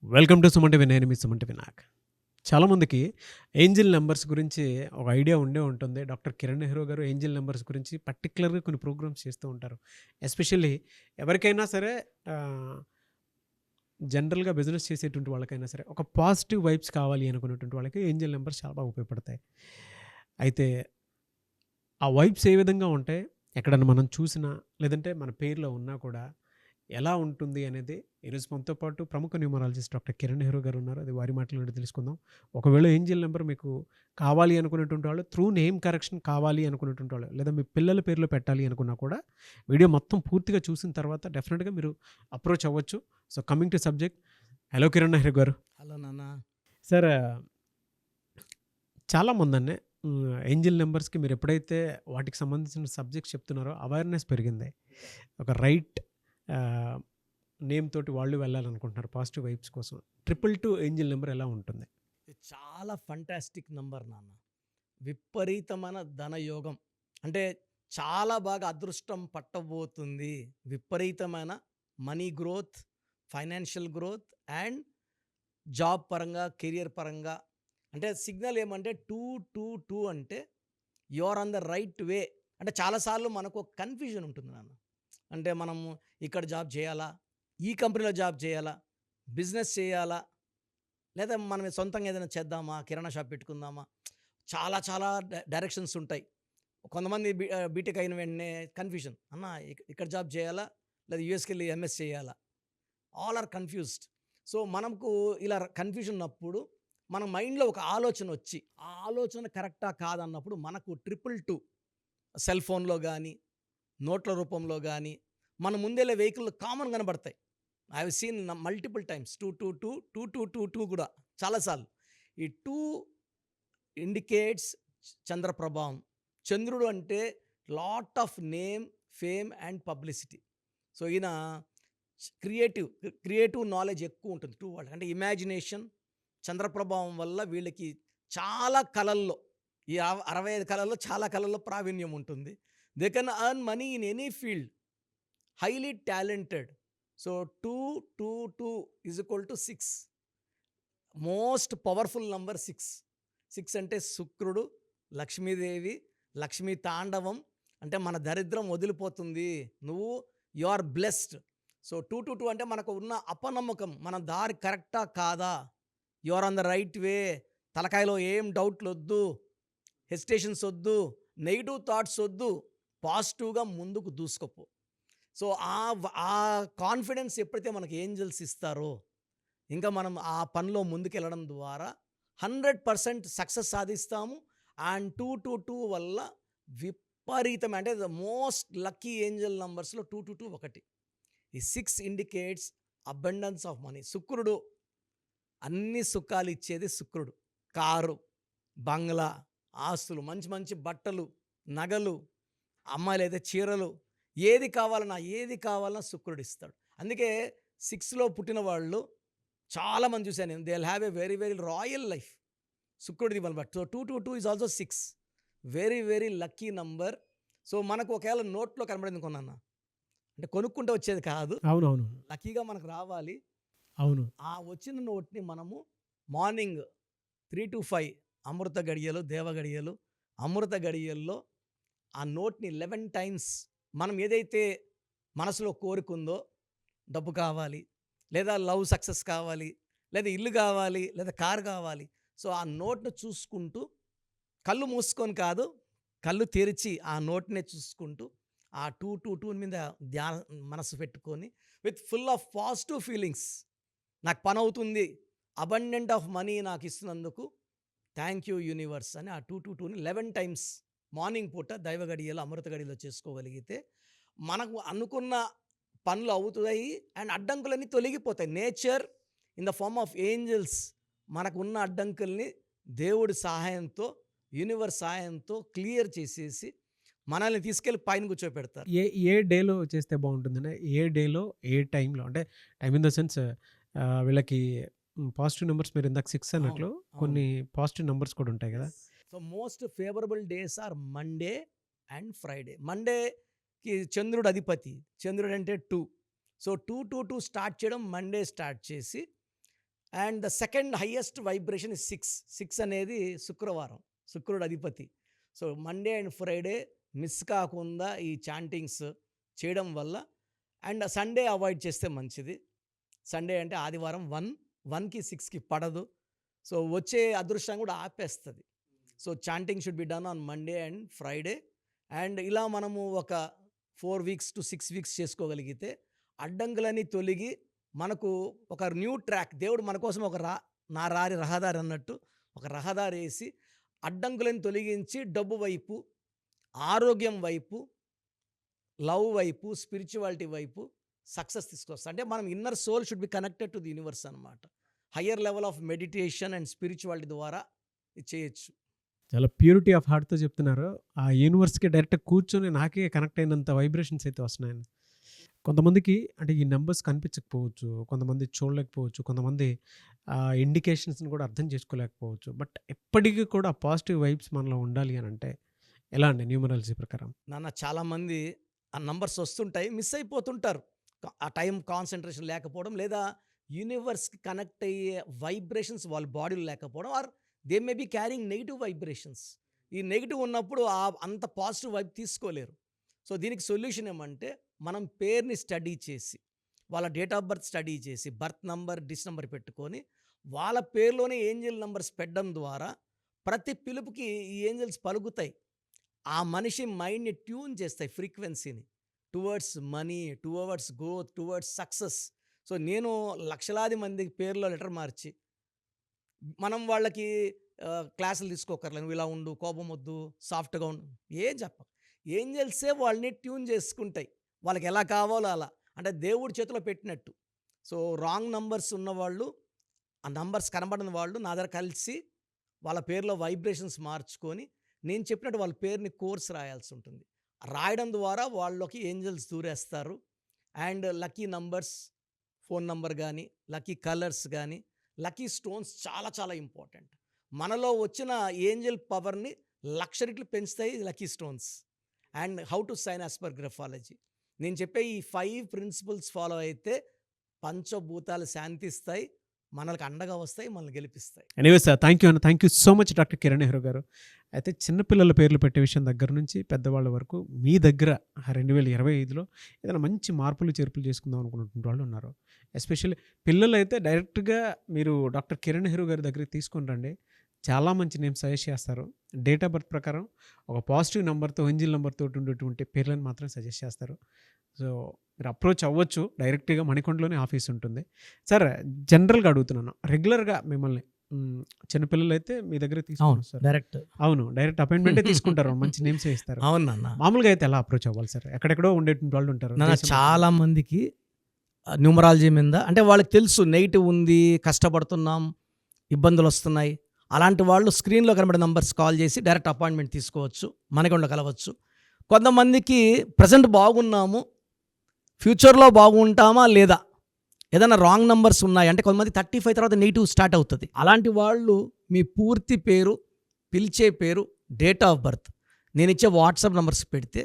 Welcome to Sumanti Vinay. మీ సుమంటి వినాయక్. చాలామందికి angel numbers గురించి ఒక ఐడియా ఉండే ఉంటుంది. డాక్టర్ కిరణ్ నెహ్రూ గారు ఏంజిల్ నంబర్స్ గురించి పర్టిక్యులర్‌గా కొన్ని ప్రోగ్రామ్స్ చేస్తూ ఉంటారు. ఎస్పెషల్లీ ఎవరికైనా సరే ఆహ్, జనరల్‌గా బిజినెస్ చేసేటువంటి వాళ్ళకైనా సరే ఒక పాజిటివ్ వైబ్స్ కావాలి అనుకునేటువంటి వాళ్ళకి ఏంజిల్ నంబర్స్ చాలా బాగా ఉపయోగపడతాయి. అయితే ఆ వైబ్స్ ఏ విధంగా ఉంటాయి? ఎక్కడన్నా మనం చూసినా, లేదంటే మన పేరులో ఉన్నా కూడా ఎలా ఉంటుంది అనేది ఈరోజు మనతో పాటు ప్రముఖ న్యూమరాలజిస్ట్ డాక్టర్ కిరణ్ నెహ్రూ గారు ఉన్నారు. అది వారి మాటల నుండి తెలుసుకుందాం. ఒకవేళ ఏంజిల్ నంబర్ మీకు కావాలి అనుకునేటువంటి వాళ్ళు, త్రూ నేమ్ కరెక్షన్ కావాలి అనుకునేటువంటి వాళ్ళు, లేదా మీ పిల్లల పేర్లో పెట్టాలి అనుకున్నా కూడా వీడియో మొత్తం పూర్తిగా చూసిన తర్వాత డెఫినెట్‌గా మీరు అప్రోచ్ అవ్వచ్చు. So, coming to subject. Hello Kiran Nehru గారు. హలో నాన్న. సార్, చాలామందండి ఏంజిల్ నంబర్స్‌కి మీరు ఎప్పుడైతే వాటికి సంబంధించిన సబ్జెక్ట్స్ చెప్తున్నారో అవేర్‌నెస్ పెరిగింది. ఒక రైట్ ఆహ్, నేమ్ తోటి వాళ్ళు వెళ్ళాలనుకుంటున్నారు పాజిటివ్ వైబ్స్ కోసం. 222 ఏంజిల్ నంబర్ ఎలా ఉంటుంది? ఇది చాలా ఫంటాస్టిక్ నంబర్ నాన్న. విపరీతమైన ధనయోగం. అంటే చాలా బాగా అదృష్టం పట్టబోతుంది. విపరీతమైన money growth, financial growth and job పరంగా, కెరియర్ పరంగా. అంటే సిగ్నల్ ఏమంటే 222 అంటే you are on the right way. అంటే చాలాసార్లు మనకు ఒక కన్‌ఫ్యూజన్ ఉంటుంది నాన్న. అంటే మనము ఇక్కడ జాబ్ చేయాలా? ఈ కంపెనీలో జాబ్ చేయాలా? బిజినెస్ చేయాలా? లేదా మనం సొంతంగా ఏదైనా చేద్దామా? కిరాణా షాప్ పెట్టుకుందామా? చాలా చాలా డైరెక్షన్స్ ఉంటాయి. కొంతమంది బీటెక్ అయిన వెంటనే కన్‌ఫ్యూజన్. అన్న ఇక్కడ జాబ్ చేయాలా? లేదా యూఎస్‌కెళ్ళి ఎంఎస్ చేయాలా? All are confused. సో, మనకు ఇలా కన్‌ఫ్యూజన్ ఉన్నప్పుడు మన మైండ్‌లో ఒక ఆలోచన వచ్చి, ఆ ఆలోచన కరెక్టా కాదన్నప్పుడు మనకు 222 సెల్ ఫోన్‌లో గానీ, నోట్ల రూపంలో గానీ, మన ముందెళ్ళే వెహికల్‌లో కామన్ కనబడతాయి. I have seen multiple times 222, 2222 కూడా చాలా సార్లు. ఈ 2 ఇండికేట్స్ చంద్ర ప్రభావం. చంద్రుడు అంటే lot of name, fame and publicity. So, ఈయన క్రియేటివ్ నాలెడ్జ్ ఎక్కువ ఉంటుంది 2 వాళ్ళకి. అంటే ఇమాజినేషన్, చంద్ర ప్రభావం వల్ల వీళ్ళకి చాలా కళల్లో, ఈ 65 కళల్లో చాలా కళల్లో ప్రావీణ్యం ఉంటుంది. They can earn money in any field. Highly talented. So, 222 is equal to 6. Most powerful number 6. 6 అంటే శుక్రుడు, లక్ష్మీదేవి, లక్ష్మీ తాండవం. అంటే మన దరిద్రం వదిలిపోతుంది. నువ్వు యు ఆర్ బ్లెస్డ్. సో, 222 అంటే మనకు ఉన్న అపనమ్మకం, మన దారి కరెక్టా కాదా? You are on the right way. తలకాయలో ఏం డౌట్‌లొద్దు, హెసిటేషన్స్ ఒద్దు, నెగెటివ్ థాట్స్ ఒద్దు. పాజిటివ్‌గా ముందుకు దూసుకుపో. సో, ఆ కాన్ఫిడెన్స్ ఎప్పుడైతే మనకి ఏంజెల్స్ ఇస్తారో, ఇంకా మనం ఆ పనిలో ముందుకెళ్ళడం ద్వారా 100% సక్సెస్ సాధిస్తాము. అండ్ 222 వల్ల విపరీతమైన, అంటే ద మోస్ట్ లక్కీ ఏంజెల్ నంబర్స్‌లో 222 ఒకటి. ఈ 6 ఇండికేట్స్ అబండెన్స్ ఆఫ్ మనీ. శుక్రుడు, అన్ని సుఖాలు ఇచ్చేది శుక్రుడు. కారు, బంగ్లా, ఆస్తులు, మంచి మంచి బట్టలు, నగలు, అమ్మాయిలైతే చీరలు, ఏది కావాలన్నా శుక్రుడు ఇస్తాడు. అందుకే 6లో పుట్టిన వాళ్ళు చాలామంది చూశాను నేను. They will have a very very royal life. శుక్రుడిది వల్ల. But so 222 is also 6. Very very lucky number. So, మనకు ఒకవేళ నోట్లో కనబడింది కొన్నాన్న, అంటే కొనుక్కుంటే వచ్చేది కాదు. అవునవును. లక్కీగా మనకు రావాలి. అవును. ఆ వచ్చిన నోట్‌ని మనము మార్నింగ్ 3-5 అమృత గడియలు, దేవ గడియలు, అమృత గడియల్లో ఆ నోట్‌ని 11 టైమ్స్ మనం ఏదైతే మనసులో కోరికుందో, డబ్బు కావాలి, లేదా లవ్ సక్సెస్ కావాలి, లేదా ఇల్లు కావాలి, లేదా కారు కావాలి. సో, ఆ నోట్‌ని చూసుకుంటూ, కళ్ళు మూసుకొని కాదు, కళ్ళు తెరిచి ఆ నోట్‌నే చూసుకుంటూ ఆ 222 మీద మనసు పెట్టుకొని with full of positive feelings. నాకు పనవుతుంది, అబండెంట్ ఆఫ్ మనీ నాకు ఇస్తున్నందుకు థ్యాంక్ యూ యూనివర్స్ అని ఆ 222ని 11 టైమ్స్ మార్నింగ్ పూట దైవ గడియలో, అమృత గడియలో చేసుకోగలిగితే మనకు అనుకున్న పనులు అవుతాయి అండ్ అడ్డంకులన్నీ తొలగిపోతాయి. Nature in the form of angels మనకు ఉన్న అడ్డంకుల్ని దేవుడి సహాయంతో, యూనివర్స్ సహాయంతో క్లియర్ చేసేసి మనల్ని తీసుకెళ్ళి పైన కూర్చోపెడతారు. ఏ ఏ డేలో చేస్తే బావుంటుందండి? ఏ డేలో, ఏ టైంలో? అంటే టైమ్ ఇన్ ద సెన్స్ వీళ్ళకి పాజిటివ్ నంబర్స్ మీరు ఇందాక 6 అవును. అన్నట్లు అవును. కొన్ని పాజిటివ్ నంబర్స్ కూడా ఉంటాయి గదా! So, most favourable days are Monday and Friday. మండేకి చంద్రుడు అధిపతి. చంద్రుడు అంటే 2. సో, 222 స్టార్ట్ చేయడం మండే స్టార్ట్ చేసి and the second highest vibration is 6 అనేది శుక్రవారం, శుక్రుడు అధిపతి. So Monday and Friday miss కాకుండా ఈ చాంటింగ్స్ చేయడం వల్ల, అండ్ సండే అవాయిడ్ చేస్తే మంచిది. సండే అంటే ఆదివారం 1కి 6కి పడదు. సో వచ్చే అదృష్టం కూడా ఆపేస్తుంది. So chanting should be done on Monday and Friday. And ఇలా మనము ఒక 4 వీక్స్ టు 6 వీక్స్ చేసుకోగలిగితే అడ్డంకులన్నీ తొలగి మనకు ఒక న్యూ ట్రాక్, దేవుడు మన కోసం ఒక నా రారి రహదారి అన్నట్టు ఒక రహదారి వేసి అడ్డంకులను తొలగించి డబ్బు వైపు, ఆరోగ్యం వైపు, లవ్ వైపు, స్పిరిచువాలిటీ వైపు సక్సెస్ తీసుకొస్తాం. అంటే మనం inner soul should be connected to the universe అనమాట. Higher level of meditation and spirituality ద్వారా ఇది చేయొచ్చు. చాలా ప్యూరిటీ ఆఫ్ హార్ట్తో చెప్తున్నారు. ఆ యూనివర్స్కి డైరెక్ట్ కూర్చొని నాకే కనెక్ట్ అయినంత వైబ్రేషన్స్ అయితే వస్తున్నాయని. కొంతమందికి అంటే ఈ నెంబర్స్ కనిపించకపోవచ్చు, కొంతమంది చూడలేకపోవచ్చు, కొంతమంది ఇండికేషన్స్ని కూడా అర్థం చేసుకోలేకపోవచ్చు. బట్ ఎప్పటికీ కూడా పాజిటివ్ వైబ్స్ మనలో ఉండాలి అని అంటే ఎలా అండి న్యూమరాలజీ ప్రకారం? నాన్న చాలామంది ఆ నంబర్స్ వస్తుంటాయి, మిస్ అయిపోతుంటారు. ఆ టైం కాన్సన్ట్రేషన్ లేకపోవడం, లేదా యూనివర్స్కి కనెక్ట్ అయ్యే వైబ్రేషన్స్ వాళ్ళ బాడీలో లేకపోవడం, are they may be carrying negative vibrations. ఈ నెగిటివ్ ఉన్నప్పుడు అంత పాజిటివ్ వైబ్ తీసుకోలేరు. సో దీనికి సొల్యూషన్ ఏమంటే, మనం పేరుని స్టడీ చేసి, వాళ్ళ డేట్ ఆఫ్ బర్త్ స్టడీ చేసి, బర్త్ నంబర్, డిస్ నంబర్ పెట్టుకొని వాళ్ళ పేరులోనే ఏంజల్ నంబర్స్ పెట్టడం ద్వారా ప్రతి పిలుపుకి ఈ ఏంజల్స్ పలుకుతాయి. ఆ మనిషి మైండ్ని ట్యూన్ చేస్తాయి, ఫ్రీక్వెన్సీని towards money, towards growth, towards success. So నేను లక్షలాది మంది పేర్లో లెటర్ మార్చి, మనం వాళ్ళకి క్లాసులు తీసుకోకర్లే, నువ్వు ఇలా ఉండు, కోపం వద్దు, సాఫ్ట్గా ఉండు, ఏం చెప్ప, ఏంజల్సే వాళ్ళని ట్యూన్ చేసుకుంటాయి, వాళ్ళకి ఎలా కావాలో అలా. అంటే దేవుడి చేతిలో పెట్టినట్టు. సో రాంగ్ నంబర్స్ ఉన్నవాళ్ళు, ఆ నంబర్స్ కనబడిన వాళ్ళు నా దగ్గర కలిసి వాళ్ళ పేరులో వైబ్రేషన్స్ మార్చుకొని నేను చెప్పినట్టు వాళ్ళ పేరుని కోర్స్ రాయాల్సి ఉంటుంది. రాయడం ద్వారా వాళ్ళకి ఏంజల్స్ దూరేస్తారు. And lucky numbers, phone number కానీ, లక్కీ కలర్స్ కానీ, లక్కీ స్టోన్స్ చాలా చాలా ఇంపార్టెంట్. మనలో వచ్చిన ఏంజల్ పవర్ని 1,00,000 రెట్లు పెంచుతాయి lucky stones. And how to sign as per graphology, నేను చెప్పే ఈ 5 ప్రిన్సిపల్స్ ఫాలో అయితే పంచభూతాలు శాంతిస్తాయి, మనకు అండగా వస్తాయి, మనల్ని గెలిపిస్తాయి. ఎనీవే సార్, థ్యాంక్ యూ అన్న, thank you so much doctor Kiran Nehru గారు. అయితే చిన్నపిల్లల పేర్లు పెట్టే విషయం దగ్గర నుంచి పెద్దవాళ్ళ వరకు మీ దగ్గర 2025లో ఏదైనా మంచి మార్పులు చేర్పులు చేసుకుందాం అనుకున్నటువంటి వాళ్ళు ఉన్నారు. ఎస్పెషల్లీ పిల్లలు అయితే డైరెక్ట్గా మీరు డాక్టర్ కిరణ్ నెహ్రూ గారి దగ్గరికి తీసుకొని రండి, చాలా మంచి నేమ్ సజెస్ట్ చేస్తారు. డేట్ ఆఫ్ బర్త్ ప్రకారం ఒక పాజిటివ్ నెంబర్తో, ఏంజిల్ నెంబర్తో ఉండేటువంటి పేర్లను మాత్రం సజెస్ట్ చేస్తారు. సో మీరు అప్రోచ్ అవ్వచ్చు, డైరెక్ట్గా మణికొండలోనే ఆఫీస్ ఉంటుంది. సార్ జనరల్గా అడుగుతున్నాను, రెగ్యులర్గా మిమ్మల్ని చిన్నపిల్లలు అయితే మీ దగ్గర తీసుకుంటారు సార్? డైరెక్ట్, అవును, డైరెక్ట్ అపాయింట్మెంటే తీసుకుంటారు, మంచి నేమ్స్ ఇస్తారు. అవునన్నా. మామూలుగా అయితే ఎలా అప్రోచ్ అవ్వాలి సార్? ఎక్కడెక్కడో ఉండేటువంటి వాళ్ళు ఉంటారు. చాలా మందికి న్యూమరాలజీ మీద అంటే వాళ్ళకి తెలుసు నెగిటివ్ ఉంది, కష్టపడుతున్నాం, ఇబ్బందులు వస్తున్నాయి. అలాంటి వాళ్ళు స్క్రీన్లో కనబడే నంబర్స్ కాల్ చేసి డైరెక్ట్ అపాయింట్మెంట్ తీసుకోవచ్చు, మనకొండ కలవచ్చు. కొంతమందికి ప్రజెంట్ బాగున్నాము, ఫ్యూచర్లో బాగుంటామా లేదా, ఏదైనా రాంగ్ నంబర్స్ ఉన్నాయి అంటే, కొంతమంది 35 తర్వాత నెగిటివ్ స్టార్ట్ అవుతుంది. అలాంటి వాళ్ళు మీ పూర్తి పేరు, పిలిచే పేరు, డేట్ ఆఫ్ బర్త్, నేను ఇచ్చే వాట్సాప్ నంబర్స్ పెడితే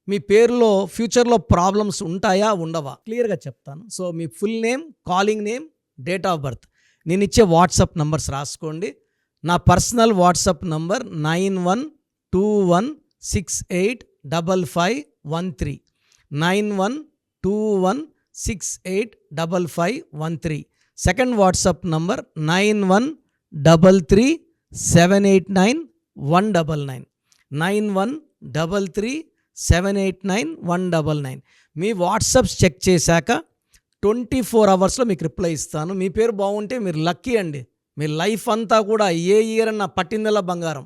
మీ పేరులో ఫ్యూచర్లో ప్రాబ్లమ్స్ ఉంటాయా ఉండవా క్లియర్గా చెప్తాను. So me full name, calling name, date of birth, నేను ఇచ్చే వాట్సాప్ నంబర్స్ రాసుకోండి. నా personal WhatsApp number 9121685513, 9121685513. Second WhatsApp number 9133789199, 9133789199. మీ వాట్సాప్స్ చెక్ చేశాక 24 అవర్స్లో మీకు రిప్లై ఇస్తాను. మీ పేరు బాగుంటే మీరు లక్కీ అండి, మీ లైఫ్ అంతా కూడా ఏ ఇయర్ అన్న పట్టిందల్లా బంగారం.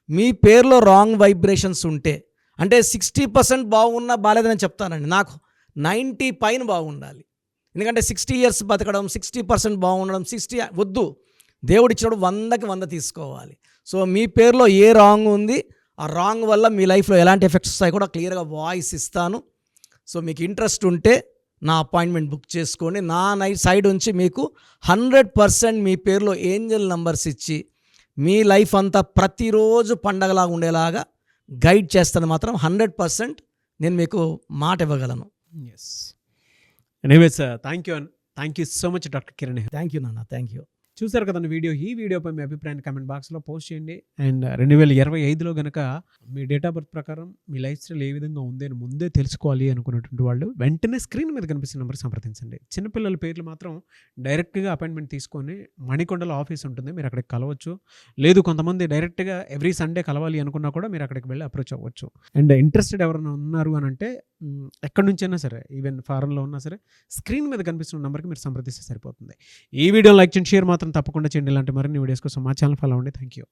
మీ పేరులో రాంగ్ వైబ్రేషన్స్ ఉంటే, అంటే 60% బాగున్నా బాలేదని చెప్తానండి, నాకు 90 పైన బాగుండాలి. ఎందుకంటే 60 years బతకడం, 60% బాగుండడం, 60 వద్దు. దేవుడు ఇచ్చినప్పుడు 100కి 100 తీసుకోవాలి. సో మీ పేరులో ఏ రాంగ్ ఉంది, ఆ రాంగ్ వల్ల మీ లైఫ్లో ఎలాంటి ఎఫెక్ట్స్ వస్తాయి కూడా క్లియర్గా వాయిస్ ఇస్తాను. సో మీకు ఇంట్రెస్ట్ ఉంటే నా అపాయింట్మెంట్ బుక్ చేసుకోండి. నా సైడ్ నుంచి మీకు 100% మీ పేరులో ఏంజల్ నంబర్స్ ఇచ్చి మీ లైఫ్ అంతా ప్రతిరోజు పండగలాగా ఉండేలాగా గైడ్ చేస్తాను. మాత్రం 100% నేను మీకు మాట ఇవ్వగలను. Yes, anyways thank you thank you so much doctor Kiran Nehru. Thank you నాన్న, థ్యాంక్ యూ. చూసారు కదండి వీడియో. ఈ వీడియోపై మీ అభిప్రాయాన్ని కామెంట్ బాక్స్లో పోస్ట్ చేయండి. అండ్ 2025లో కనుక మీ డేట్ ఆఫ్ బర్త్ ప్రకారం మీ లైఫ్ స్టైల్ ఏ విధంగా ఉంది అని ముందే తెలుసుకోవాలి అనుకున్నటువంటి వాళ్ళు వెంటనే స్క్రీన్ మీద కనిపిస్తున్న నెంబర్ సంప్రదించండి. చిన్నపిల్లల పేర్లు మాత్రం డైరెక్ట్గా అపాయింట్మెంట్ తీసుకొని మణికొండలో ఆఫీస్ ఉంటుంది, మీరు అక్కడికి కలవచ్చు. లేదు కొంతమంది డైరెక్ట్గా ఎవ్రీ సండే కలవాలి అనుకున్నా కూడా మీరు అక్కడికి వెళ్ళి అప్రోచ్ అవ్వచ్చు. అండ్ ఇంట్రెస్టెడ్ ఎవరైనా ఉన్నారు అని అంటే ఎక్కడి నుంచైనా సరే, ఈవెన్ ఫారెన్లో ఉన్నా సరే, స్క్రీన్ మీద కనిపిస్తున్న నెంబర్కి మీరు సంప్రదిస్తే సరిపోతుంది. ఈ వీడియో లైక్ చేయండి, షేర్ మాత్రం తప్పకుండా చేయండి. ఇలాంటి మరిన్ని వీడియోస్ కోసం మా ఛానల్ ఫాలో అవ్వండి. Thank you.